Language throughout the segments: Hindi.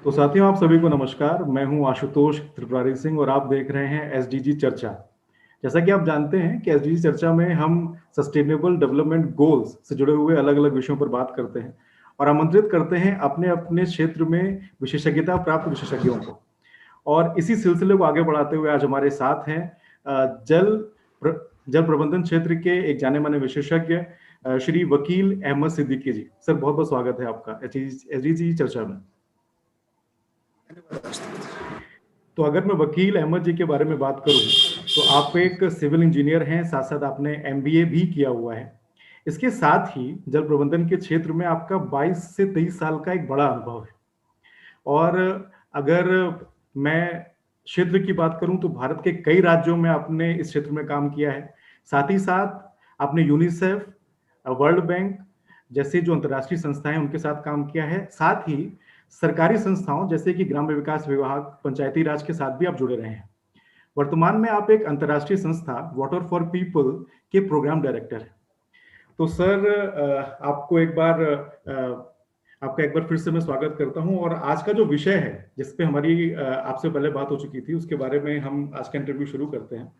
तो साथियों, आप सभी को नमस्कार। मैं हूं आशुतोष त्रिपुरारी सिंह और आप देख रहे हैं एसडीजी चर्चा। जैसा कि आप जानते हैं कि एसडीजी चर्चा में हम सस्टेनेबल डेवलपमेंट गोल्स से जुड़े हुए अलग अलग विषयों पर बात करते हैं और आमंत्रित करते हैं अपने अपने क्षेत्र में विशेषज्ञता प्राप्त विशेषज्ञों को। और इसी सिलसिले को आगे बढ़ाते हुए आज हमारे साथ हैं जल प्रबंधन क्षेत्र के एक जाने माने विशेषज्ञ श्री वकील अहमद सिद्दीकी जी। सर, बहुत बहुत स्वागत है आपका एसडीजी चर्चा में। तो अगर मैं वकील अहमद जी के बारे में बात करूं तो आप एक सिविल इंजीनियर हैं, साथ साथ आपने एमबीए भी किया हुआ है। इसके साथ ही जल प्रबंधन के क्षेत्र में आपका 22 से 23 साल का एक बड़ा अनुभव है। और अगर मैं क्षेत्र की बात करूं तो भारत के कई राज्यों में आपने इस क्षेत्र में काम किया है। साथ ही साथ आपने यूनिसेफ, वर्ल्ड बैंक जैसे जो अंतर्राष्ट्रीय संस्थाएं हैं उनके साथ काम किया है। साथ ही सरकारी संस्थाओं जैसे कि ग्राम्य विकास विभाग, पंचायती राज के साथ भी आप जुड़े रहे हैं। वर्तमान में आप एक अंतर्राष्ट्रीय संस्था वाटर फॉर पीपल के प्रोग्राम डायरेक्टर हैं। तो सर, आपका एक बार फिर से मैं स्वागत करता हूं। और आज का जो विषय है जिस पे हमारी आपसे पहले बात हो चुकी थी, उसके बारे में हम आज का इंटरव्यू शुरू करते हैं।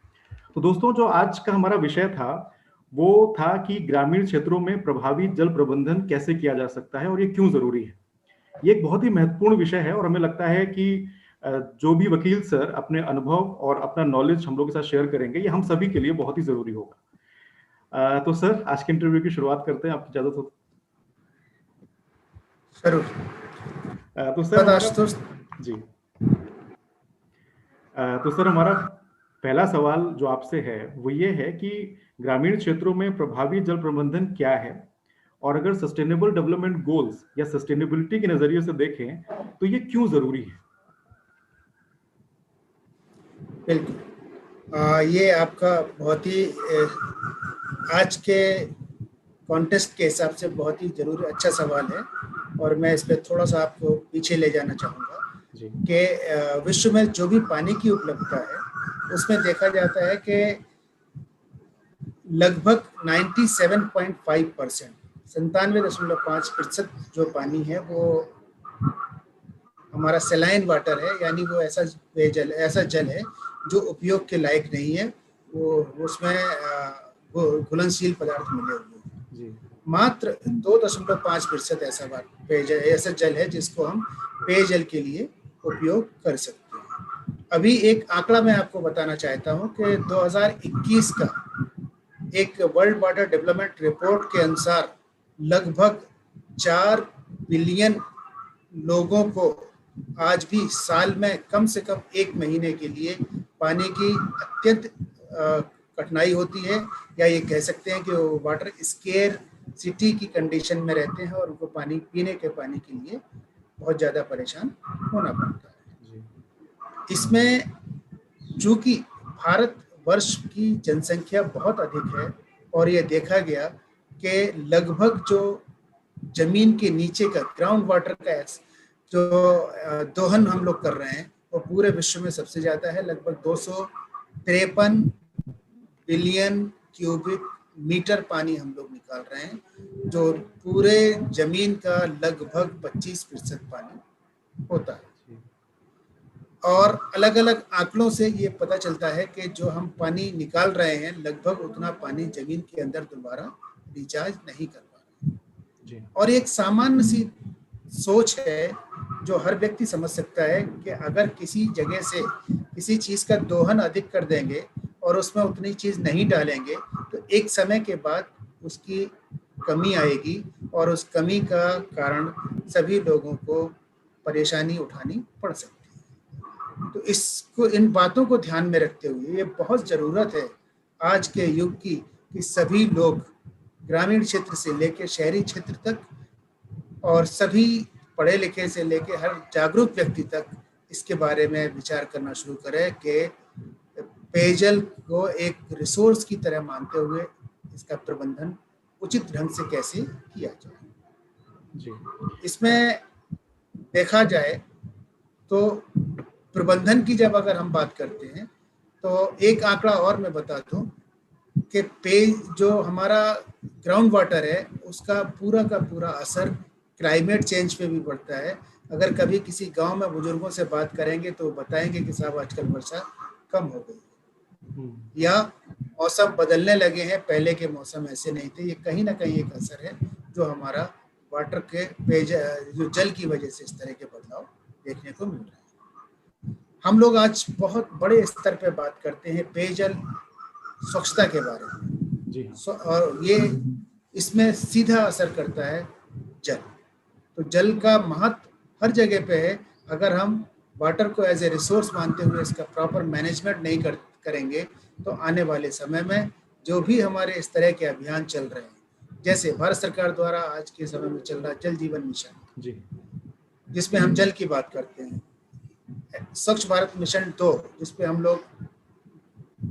तो दोस्तों, जो आज का हमारा विषय था वो था कि ग्रामीण क्षेत्रों में प्रभावी जल प्रबंधन कैसे किया जा सकता है और ये क्यों जरूरी है। ये एक बहुत ही महत्वपूर्ण विषय है और हमें लगता है कि जो भी वकील सर अपने अनुभव और अपना नॉलेज हम लोग के साथ शेयर करेंगे, ये हम सभी के लिए बहुत ही जरूरी होगा। तो सर, आज के इंटरव्यू की शुरुआत करते हैं, आपकी इजाजत हो जरूर। तो सर हमारा जी तो सर हमारा पहला सवाल जो आपसे है वो ये है कि ग्रामीण क्षेत्रों में प्रभावी जल प्रबंधन क्या है, और अगर सस्टेनेबल डेवलपमेंट गोल्स या सस्टेनेबिलिटी के नजरिए से देखें तो ये क्यों जरूरी है। बिल्कुल, ये आपका बहुत ही आज के कॉन्टेस्ट के हिसाब से बहुत ही जरूरी अच्छा सवाल है और मैं इस पर थोड़ा सा आपको पीछे ले जाना चाहूँगा कि विश्व में जो भी पानी की उपलब्धता है उसमें देखा जाता है कि लगभग 97.5% 97.5% जो पानी है वो हमारा सेलाइन वाटर है, यानी वो ऐसा जल है जो उपयोग के लायक नहीं है। वो उसमें घुलनशील पदार्थ मिले हुए हैं। मात्र 2.5% ऐसा जल है जिसको हम पेयजल के लिए उपयोग कर सकते हैं। अभी एक आंकड़ा मैं आपको बताना चाहता हूं कि 2021 का एक वर्ल्ड वाटर डेवलपमेंट रिपोर्ट के अनुसार लगभग 4 बिलियन लोगों को आज भी साल में कम से कम 1 महीने के लिए पानी की अत्यंत कठिनाई होती है, या ये कह सकते हैं कि वो वाटर स्केर सिटी की कंडीशन में रहते हैं और उनको पीने के पानी के लिए बहुत ज़्यादा परेशान होना पड़ता है। इसमें चूँकि भारत वर्ष की जनसंख्या बहुत अधिक है और ये देखा गया कि लगभग जो जमीन के नीचे का ग्राउंड वाटर का जो दोहन हम लोग कर रहे हैं वो पूरे विश्व में सबसे ज़्यादा है। लगभग 253 बिलियन क्यूबिक मीटर पानी हम लोग निकाल रहे हैं, जो पूरे जमीन का लगभग 25% पानी होता है। और अलग अलग आंकड़ों से ये पता चलता है कि जो हम पानी निकाल रहे हैं लगभग उतना पानी जमीन के अंदर दोबारा रिचार्ज नहीं कर पा रहे। और एक सामान्य सी सोच है जो हर व्यक्ति समझ सकता है कि अगर किसी जगह से किसी चीज़ का दोहन अधिक कर देंगे और उसमें उतनी चीज़ नहीं डालेंगे तो एक समय के बाद उसकी कमी आएगी और उस कमी का कारण सभी लोगों को परेशानी उठानी पड़ सकती है। तो इन बातों को ध्यान में रखते हुए ये बहुत ज़रूरत है आज के युग की कि सभी लोग ग्रामीण क्षेत्र से लेकर शहरी क्षेत्र तक और सभी पढ़े लिखे से लेकर हर जागरूक व्यक्ति तक इसके बारे में विचार करना शुरू करें कि पेयजल को एक रिसोर्स की तरह मानते हुए इसका प्रबंधन उचित ढंग से कैसे किया जाए। इसमें देखा जाए तो प्रबंधन की जब अगर हम बात करते हैं तो एक आंकड़ा और मैं बता दूं कि जो हमारा ग्राउंड वाटर है उसका पूरा का पूरा असर क्लाइमेट चेंज पे भी पड़ता है। अगर कभी किसी गांव में बुजुर्गों से बात करेंगे तो बताएंगे कि साहब आजकल वर्षा कम हो गई, या मौसम बदलने लगे हैं, पहले के मौसम ऐसे नहीं थे। ये कहीं ना कहीं एक असर है जो हमारा वाटर के जो जल की वजह से इस तरह के बदलाव देखने को मिल रहे हैं। हम लोग आज बहुत बड़े स्तर पे बात करते हैं पेयजल स्वच्छता के बारे में जी। और ये इसमें सीधा असर करता है जल। तो जल का महत्व हर जगह पे है। अगर हम वाटर को एज ए रिसोर्स मानते हुए इसका प्रॉपर मैनेजमेंट नहीं करेंगे तो आने वाले समय में जो भी हमारे इस तरह के अभियान चल रहे हैं, जैसे भारत सरकार द्वारा आज के समय में चल रहा जल जीवन मिशन जी, जिसमें हम जल की बात करते हैं, स्वच्छ भारत मिशन 2 जिसपे हम लोग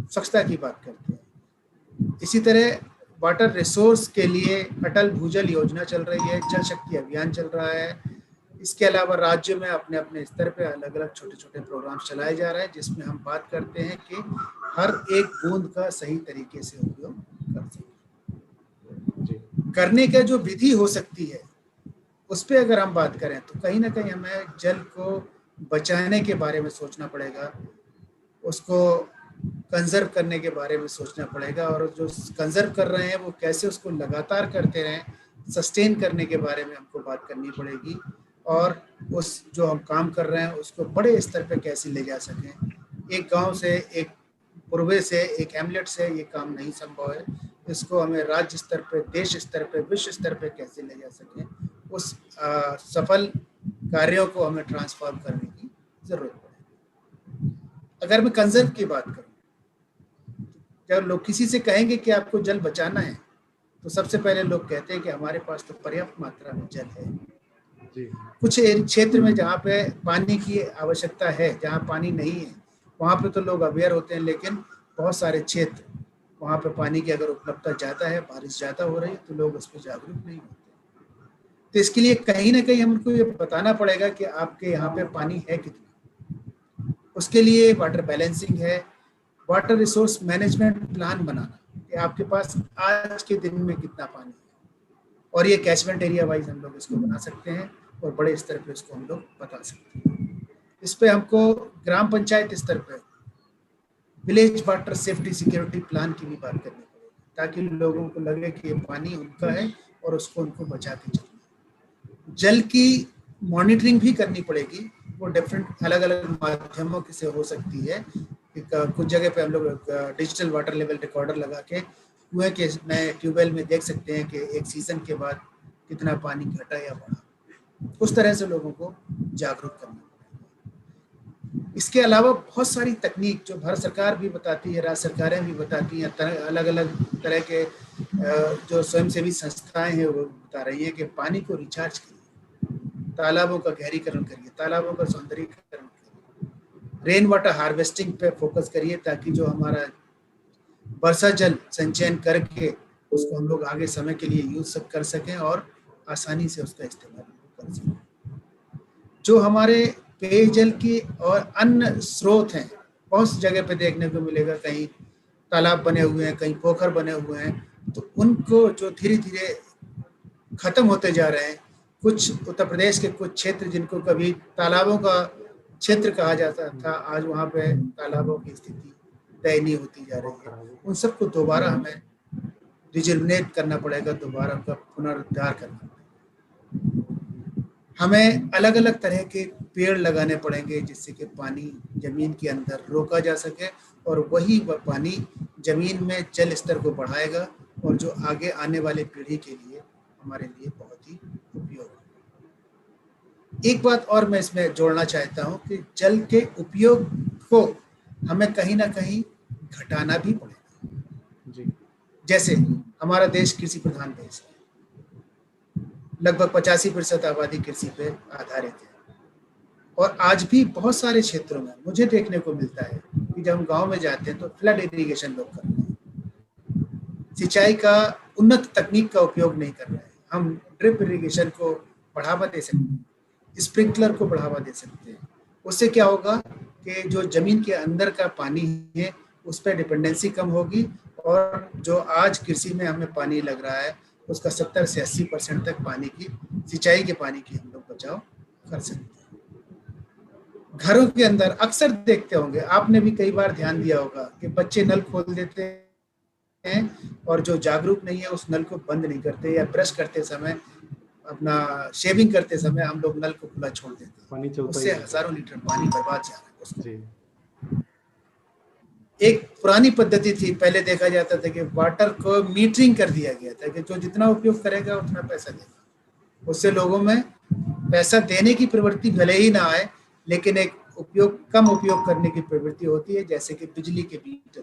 स्वच्छता की बात करते हैं, इसी तरह वाटर रिसोर्स के लिए अटल भूजल योजना चल रही है, जल शक्ति अभियान चल रहा है। इसके अलावा राज्य में अपने अपने स्तर पे अलग अलग छोटे छोटे प्रोग्राम चलाए जा रहे हैं जिसमें हम बात करते हैं कि हर एक बूंद का सही तरीके से उपयोग कर सकें। करने का जो विधि हो सकती है उस पर अगर हम बात करें तो कहीं ना कहीं हमें जल को बचाने के बारे में सोचना पड़ेगा, उसको कंजर्व करने के बारे में सोचना पड़ेगा, और जो कंजर्व कर रहे हैं वो कैसे उसको लगातार करते रहें, सस्टेन करने के बारे में हमको बात करनी पड़ेगी, और उस जो हम काम कर रहे हैं उसको बड़े स्तर पे कैसे ले जा सकें। एक गांव से, एक पूर्वे से, एक हैमलेट से ये काम नहीं संभव है। इसको हमें राज्य स्तर पे, देश स्तर पे, विश्व स्तर पे कैसे ले जा सकें, उस सफल कार्यों को हमें ट्रांसफॉर्म करने की जरूरत है। अगर मैं कंजर्व की बात करूं, जब लोग किसी से कहेंगे कि आपको जल बचाना है तो सबसे पहले लोग कहते हैं कि हमारे पास तो पर्याप्त मात्रा में जल है जी। कुछ क्षेत्र में जहाँ पे पानी की आवश्यकता है, जहाँ पानी नहीं है वहाँ पे तो लोग अवेयर होते हैं, लेकिन बहुत सारे क्षेत्र वहाँ पे पानी की अगर उपलब्धता ज़्यादा है, बारिश ज़्यादा हो रही है तो लोग उस पर जागरूक नहीं होते। तो इसके लिए कहीं ना कहीं हमको ये बताना पड़ेगा कि आपके यहाँ पे पानी है कितना। उसके लिए वाटर बैलेंसिंग है, वाटर रिसोर्स मैनेजमेंट प्लान बनाना कि आपके पास आज के दिन में कितना पानी है, और ये कैचमेंट एरिया वाइज हम लोग इसको बना सकते हैं और बड़े स्तर पे इसको हम लोग बता सकते हैं। इस पे हमको ग्राम पंचायत स्तर पे village water safety security plan की भी बात करनी पड़ेगी ताकि लोगों को लगे कि ये पानी उनका है और उसको उनको बचा के चलना। जल की मॉनिटरिंग भी करनी पड़ेगी, वो डिफरेंट अलग अलग माध्यमों से हो सकती है। कुछ जगह पे हम लोग डिजिटल वाटर लेवल रिकॉर्डर लगा के कुएं के में, ट्यूबवेल में देख सकते हैं कि एक सीजन के बाद कितना पानी घटा या बढ़ा। उस तरह से लोगों को जागरूक करना पड़ेगा। इसके अलावा बहुत सारी तकनीक जो भारत सरकार भी बताती है, राज्य सरकारें भी बताती हैं, अलग अलग तरह के जो स्वयंसेवी संस्थाएं हैं वो बता रही हैं कि पानी को रिचार्ज करिए, तालाबों का गहरीकरण करिए, तालाबों का सौंदर्यीकरण करिए, रेन वाटर हार्वेस्टिंग पे फोकस करिए ताकि जो हमारा वर्षा जल संचयन करके उसको हम लोग आगे समय के लिए यूज कर सकें और आसानी से उसका इस्तेमाल कर सकें। जो हमारे पेयजल की और अन्य स्रोत हैं बहुत जगह पे देखने को मिलेगा, कहीं तालाब बने हुए हैं, कहीं पोखर बने हुए हैं, तो उनको जो धीरे धीरे खत्म होते जा रहे हैं। कुछ उत्तर प्रदेश के कुछ क्षेत्र जिनको कभी तालाबों का क्षेत्र कहा जाता था, आज वहाँ पे तालाबों की स्थिति दयनीय होती जा रही है। उन सबको दोबारा हमें रिजर्वनेट करना पड़ेगा, दोबारा उनका पुनरुद्धार करना पड़ेगा। हमें अलग अलग तरह के पेड़ लगाने पड़ेंगे जिससे कि पानी जमीन के अंदर रोका जा सके और वही पानी जमीन में जल स्तर को बढ़ाएगा और जो आगे आने वाले पीढ़ी के लिए हमारे लिए बहुत ही उपयोगी। एक बात और मैं इसमें जोड़ना चाहता हूँ कि जल के उपयोग को हमें कहीं ना कहीं घटाना भी पड़ेगा जी। जैसे हमारा देश कृषि प्रधान देश है, लगभग 85% आबादी कृषि पे आधारित है, और आज भी बहुत सारे क्षेत्रों में मुझे देखने को मिलता है कि जब हम गांव में जाते हैं तो फ्लड इरिगेशन लोग कर रहे हैं, सिंचाई का उन्नत तकनीक का उपयोग नहीं कर रहे हैं। हम ड्रिप इरिगेशन को बढ़ावा दे सकते हैं, स्प्रिंकलर को बढ़ावा दे सकते हैं। उससे क्या होगा कि जो जमीन के अंदर का पानी है उस पर डिपेंडेंसी कम होगी और जो आज कृषि में हमें पानी लग रहा है उसका 70 से 80% तक पानी की सिंचाई के पानी की हम लोग बचाव कर सकते हैं। घरों के अंदर अक्सर देखते होंगे, आपने भी कई बार ध्यान दिया होगा कि बच्चे नल खोल देते हैं और जो जागरूक नहीं है उस नल को बंद नहीं करते, या ब्रश करते समय, अपना शेविंग करते समय हम लोग नल को खुला छोड़ देते हैं, पानी चलता ही उससे है। हजारों लीटर पानी बर्बाद जा रहा है उसको। जी। एक पुरानी पद्धति थी, पहले देखा जाता था कि वाटर को मीटरिंग कर दिया गया था कि जो जितना उपयोग करेगा उतना पैसा देगा। उससे लोगों में पैसा देने की प्रवृत्ति भले ही ना आए, लेकिन एक कम उपयोग करने की प्रवृत्ति होती है। जैसे कि बिजली के मीटर,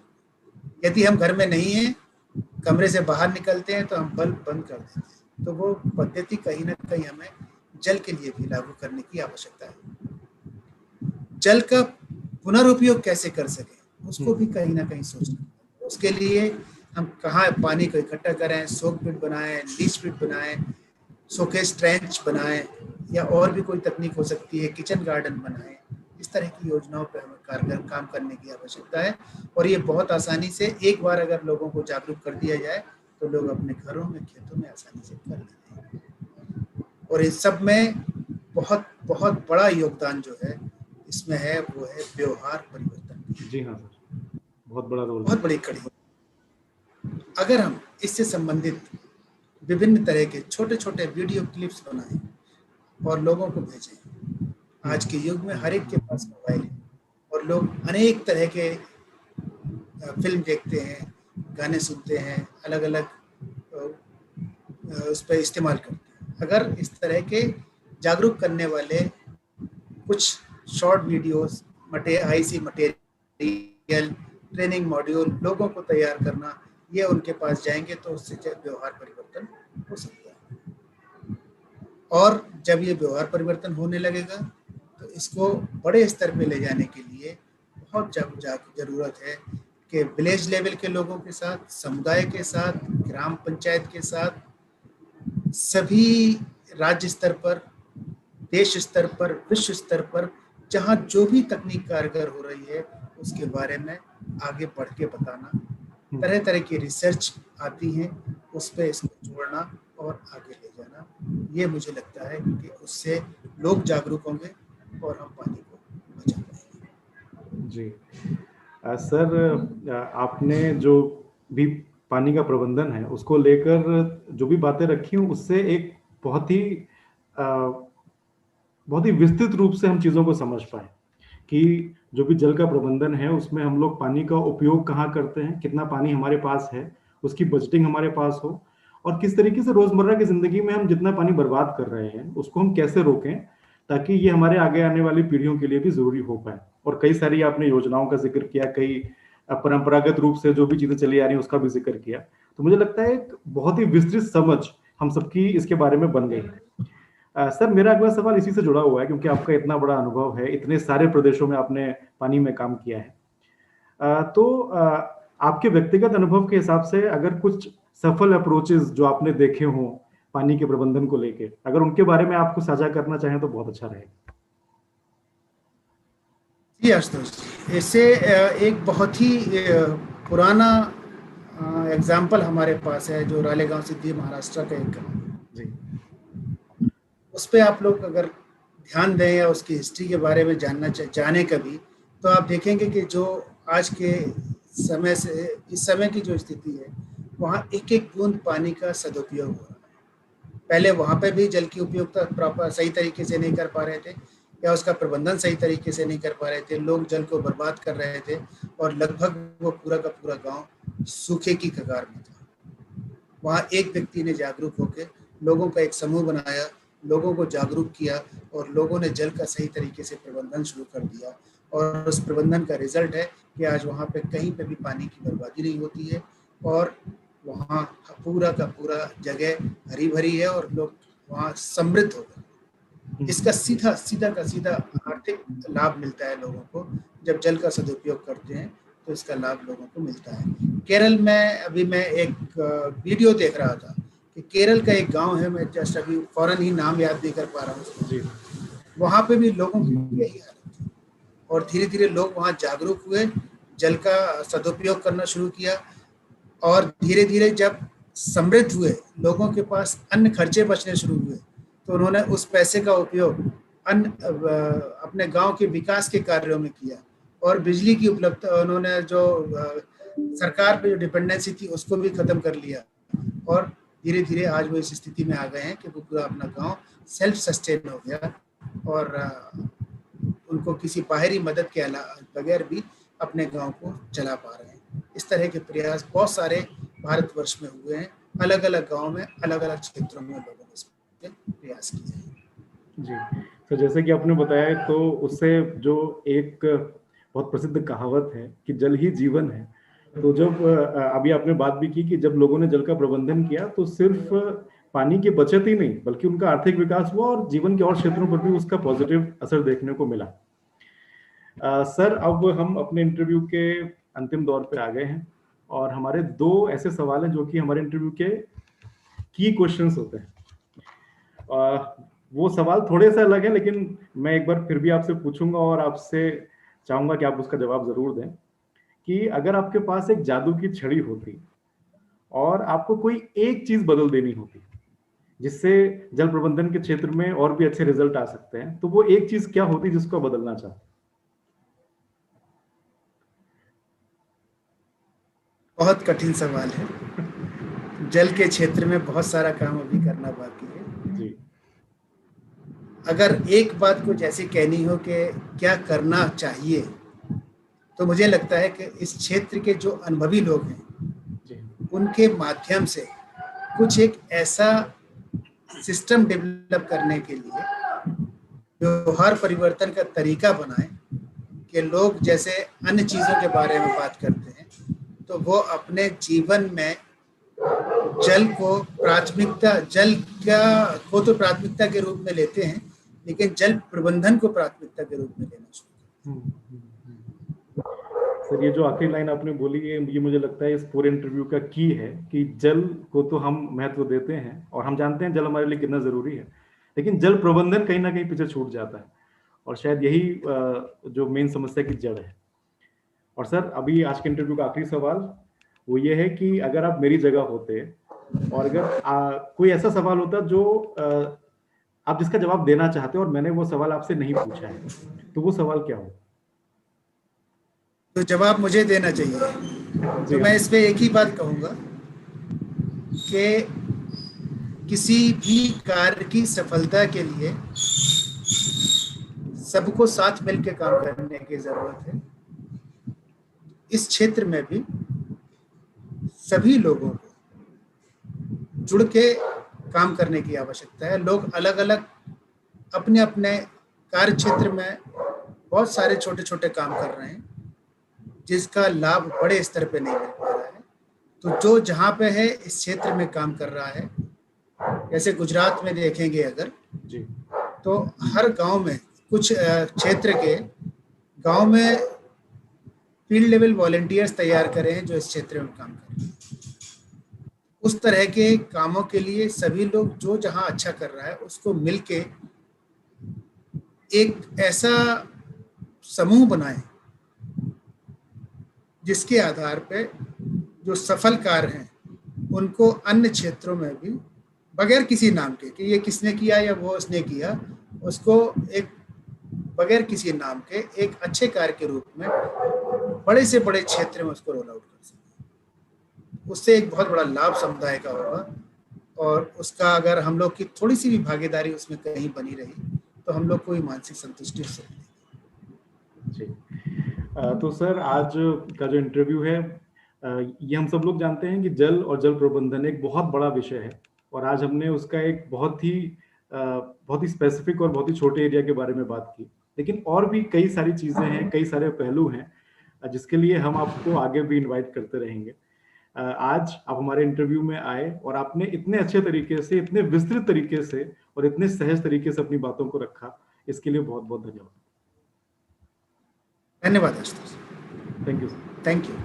यदि हम घर में नहीं है, कमरे से बाहर निकलते हैं तो हम बल्ब बंद कर देते हैं। तो वो पद्धति कहीं ना कहीं हमें जल के लिए भी लागू करने की आवश्यकता है। जल का पुनर्उपयोग कैसे कर सके उसको भी कहीं ना कहीं सोचना। उसके लिए हम कहाँ पानी को इकट्ठा करें, सोक पिट बनाएं, लीच पिट बनाएं, सोकेज ट्रेंच बनाएं, या और भी कोई तकनीक हो सकती है, किचन गार्डन बनाएं। इस तरह की योजनाओं पर हमें कारगर काम करने की आवश्यकता है। और ये बहुत आसानी से, एक बार अगर लोगों को जागरूक कर दिया जाए तो लोग अपने घरों में, खेतों में आसानी से कर लेते हैं। और इस सब में बहुत बहुत बड़ा योगदान जो है इसमें है, वो है व्यवहार परिवर्तन। जी हाँ सर, बहुत बड़ा रोल, बहुत बड़ी कड़ी। अगर हम इससे संबंधित विभिन्न तरह के छोटे छोटे वीडियो क्लिप्स बनाएं और लोगों को भेजें। आज के युग में हर एक के पास मोबाइल है और लोग अनेक तरह के फिल्म देखते हैं, गाने सुनते हैं, अलग अलग उस पर इस्तेमाल करते हैं। अगर इस तरह के जागरूक करने वाले कुछ short videos, IC material, training module लोगों को तैयार करना, ये उनके पास जाएंगे तो उससे व्यवहार परिवर्तन हो सकता है। और जब ये व्यवहार परिवर्तन होने लगेगा तो इसको बड़े स्तर पे ले जाने के लिए बहुत ज़रूरत है कि विलेज लेवल के लोगों के साथ, समुदाय के साथ, ग्राम पंचायत के साथ, सभी राज्य स्तर पर, देश स्तर पर, विश्व स्तर पर, जहाँ जो भी तकनीक कारगर हो रही है उसके बारे में आगे बढ़ के बताना, तरह तरह की रिसर्च आती हैं उस पर इसको जोड़ना और आगे ले जाना। ये मुझे लगता है कि उससे लोग जागरूक होंगे और हम पानी को बचा पाएंगे। जी सर, आपने जो भी पानी का प्रबंधन है उसको लेकर जो भी बातें रखी हूँ, उससे एक बहुत ही विस्तृत रूप से हम चीजों को समझ पाए कि जो भी जल का प्रबंधन है उसमें हम लोग पानी का उपयोग कहाँ करते हैं, कितना पानी हमारे पास है, उसकी बजटिंग हमारे पास हो, और किस तरीके से रोजमर्रा की जिंदगी में हम जितना पानी बर्बाद कर रहे हैं उसको हम कैसे रोकें ताकि ये हमारे आगे आने वाली पीढ़ियों के लिए भी जरूरी हो पाए। और कई सारी आपने योजनाओं का जिक्र किया, कई परंपरागत रूप से जो भी चीजें चली आ रही हैं उसका भी जिक्र किया। तो मुझे लगता है एक बहुत ही विस्तृत समझ हम सबकी इसके बारे में बन गई है। सर, मेरा अगला सवाल इसी से जुड़ा हुआ है, क्योंकि आपका इतना बड़ा अनुभव है, इतने सारे प्रदेशों में आपने पानी में काम किया है। तो आपके व्यक्तिगत अनुभव के हिसाब से अगर कुछ सफल अप्रोचेस जो आपने देखे हों पानी के प्रबंधन को लेके, अगर उनके बारे में आपको साझा करना चाहें तो बहुत अच्छा रहेगा। जी आशुतोष, इससे एक बहुत ही पुराना एग्जाम्पल हमारे पास है जो रालेगांव सिद्धि महाराष्ट्र का एक गाँव है। उस पर आप लोग अगर ध्यान दें या उसकी हिस्ट्री के बारे में जाने कभी, तो आप देखेंगे कि जो आज के समय से इस समय की जो स्थिति है वहाँ एक एक बूंद पानी का सदुपयोग हो रहा है। पहले वहाँ पे भी जल की उपयोगिता प्रॉपर सही तरीके से नहीं कर पा रहे थे, या उसका प्रबंधन सही तरीके से नहीं कर पा रहे थे, लोग जल को बर्बाद कर रहे थे और लगभग वो पूरा का पूरा गांव सूखे की कगार में था। वहाँ एक व्यक्ति ने जागरूक होकर लोगों का एक समूह बनाया, लोगों को जागरूक किया और लोगों ने जल का सही तरीके से प्रबंधन शुरू कर दिया। और उस प्रबंधन का रिजल्ट है कि आज वहाँ पे कहीं पे भी पानी की बर्बादी नहीं होती है और वहाँ पूरा का पूरा जगह हरी भरी है और लोग वहाँ समृद्ध हो गए। इसका सीधा आर्थिक लाभ मिलता है लोगों को। जब जल का सदुपयोग करते हैं तो इसका लाभ लोगों को मिलता है। केरल में अभी मैं एक वीडियो देख रहा था कि केरल का एक गांव है, मैं जस्ट अभी फौरन ही नाम याद नहीं कर पा रहा हूँ, वहाँ पे भी लोगों की यही हालत थी और धीरे धीरे लोग वहाँ जागरूक हुए, जल का सदुपयोग करना शुरू किया और धीरे धीरे जब समृद्ध हुए, लोगों के पास अन्य खर्चे बचने शुरू हुए, तो उन्होंने उस पैसे का उपयोग अपने गांव के विकास के कार्यों में किया, और बिजली की उपलब्धता उन्होंने जो सरकार पे जो डिपेंडेंसी थी उसको भी खत्म कर लिया, और धीरे धीरे आज वो इस स्थिति में आ गए हैं कि वो पूरा अपना गांव सेल्फ सस्टेन हो गया, और उनको किसी बाहरी मदद के बगैर भी अपने गांव को चला पा रहे हैं। इस तरह के प्रयास बहुत सारे भारतवर्ष में हुए हैं, अलग अलग गांव में, अलग अलग क्षेत्रों में लोगों ने इसके प्रयास किए हैं। जी, तो जैसे कि आपने बताया, तो उससे जो एक बहुत प्रसिद्ध कहावत है कि जल ही जीवन है, तो जब अभी आपने बात भी की कि जब लोगों ने जल का प्रबंधन किया तो सिर्फ पानी की बचत ही नहीं बल्कि उनका आर्थिक विकास हुआ और जीवन के और क्षेत्रों पर भी उसका पॉजिटिव असर देखने को मिला। सर, अब हम अपने इंटरव्यू के अंतिम दौर पे आ गए हैं और हमारे 2 ऐसे सवाल हैं जो कि हमारे इंटरव्यू के की क्वेश्चंस होते हैं। वो सवाल थोड़े से अलग है, लेकिन मैं एक बार फिर भी आपसे पूछूंगा और आपसे चाहूंगा कि आप उसका जवाब जरूर दें कि अगर आपके पास एक जादू की छड़ी होती और आपको कोई एक चीज बदल देनी होती जिससे जल प्रबंधन के क्षेत्र में और भी अच्छे रिजल्ट आ सकते हैं, तो वो एक चीज क्या होती जिसको बदलना चाहते? बहुत कठिन सवाल है। जल के क्षेत्र में बहुत सारा काम अभी करना बाकी है जी। अगर एक बात को जैसे कहनी हो कि क्या करना चाहिए, तो मुझे लगता है कि इस क्षेत्र के जो अनुभवी लोग हैं उनके माध्यम से कुछ एक ऐसा सिस्टम डेवलप करने के लिए व्यवहार परिवर्तन का तरीका बनाएं कि लोग जैसे अन्य चीज़ों के बारे में बात करते हैं तो वो अपने जीवन में जल को प्राथमिकता के रूप में लेते हैं, लेकिन जल प्रबंधन को प्राथमिकता के रूप में लेना शुरू करते हैं। सर, ये जो आखिरी लाइन आपने बोली है, ये मुझे लगता है इस पूरे इंटरव्यू का की है कि जल को तो हम महत्व देते हैं और हम जानते हैं जल हमारे लिए कितना जरूरी है, लेकिन जल प्रबंधन कहीं ना कहीं पीछे छूट जाता है और शायद यही जो मेन समस्या की जड़ है। और सर, अभी आज के इंटरव्यू का आखिरी सवाल वो ये है कि अगर आप मेरी जगह होते और अगर कोई ऐसा सवाल होता जो आप जिसका जवाब देना चाहते हो और मैंने वो सवाल आपसे नहीं पूछा है, तो वो सवाल क्या हो? तो जवाब मुझे देना चाहिए, तो मैं इस पे एक ही बात कहूंगा कि किसी भी कार्य की सफलता के लिए सबको साथ मिलकर काम करने की जरूरत है। इस क्षेत्र में भी सभी लोगों को जुड़ के काम करने की आवश्यकता है। लोग अलग अलग अपने अपने कार्य क्षेत्र में बहुत सारे छोटे छोटे काम कर रहे हैं जिसका लाभ बड़े स्तर पे नहीं मिल पा रहा है। तो जो जहाँ पे है इस क्षेत्र में काम कर रहा है, जैसे गुजरात में देखेंगे अगर जी, तो हर गांव में कुछ क्षेत्र के गांव में फील्ड लेवल वॉलंटियर्स तैयार करे हैं जो इस क्षेत्र में काम कर रहे हैं। उस तरह के कामों के लिए सभी लोग जो जहां अच्छा कर रहा है उसको मिलके एक ऐसा समूह बनाएं जिसके आधार पे जो सफल कार्य हैं उनको अन्य क्षेत्रों में भी बगैर किसी नाम के कि ये किसने किया या वो उसने किया, उसको एक बगैर किसी नाम के एक अच्छे कार्य के रूप में बड़े से बड़े क्षेत्र में उसको रोल आउट कर सकें। उससे एक बहुत बड़ा लाभ समुदाय का होगा और उसका अगर हम लोग की थोड़ी सी भी भागीदारी उसमें कहीं बनी रही तो हम लोग को भी मानसिक संतुष्टि हो सकती है। तो सर, आज का जो इंटरव्यू है, ये हम सब लोग जानते हैं कि जल और जल प्रबंधन एक बहुत बड़ा विषय है और आज हमने उसका एक बहुत ही स्पेसिफिक और बहुत ही छोटे एरिया के बारे में बात की, लेकिन और भी कई सारी चीजें हैं, कई सारे पहलू हैं जिसके लिए हम आपको आगे भी इनवाइट करते रहेंगे। आज आप हमारे इंटरव्यू में आए और आपने इतने अच्छे तरीके से, इतने विस्तृत तरीके से और इतने सहज तरीके से अपनी बातों को रखा, इसके लिए बहुत बहुत धन्यवाद। धन्यवाद। Thank you. Thank you.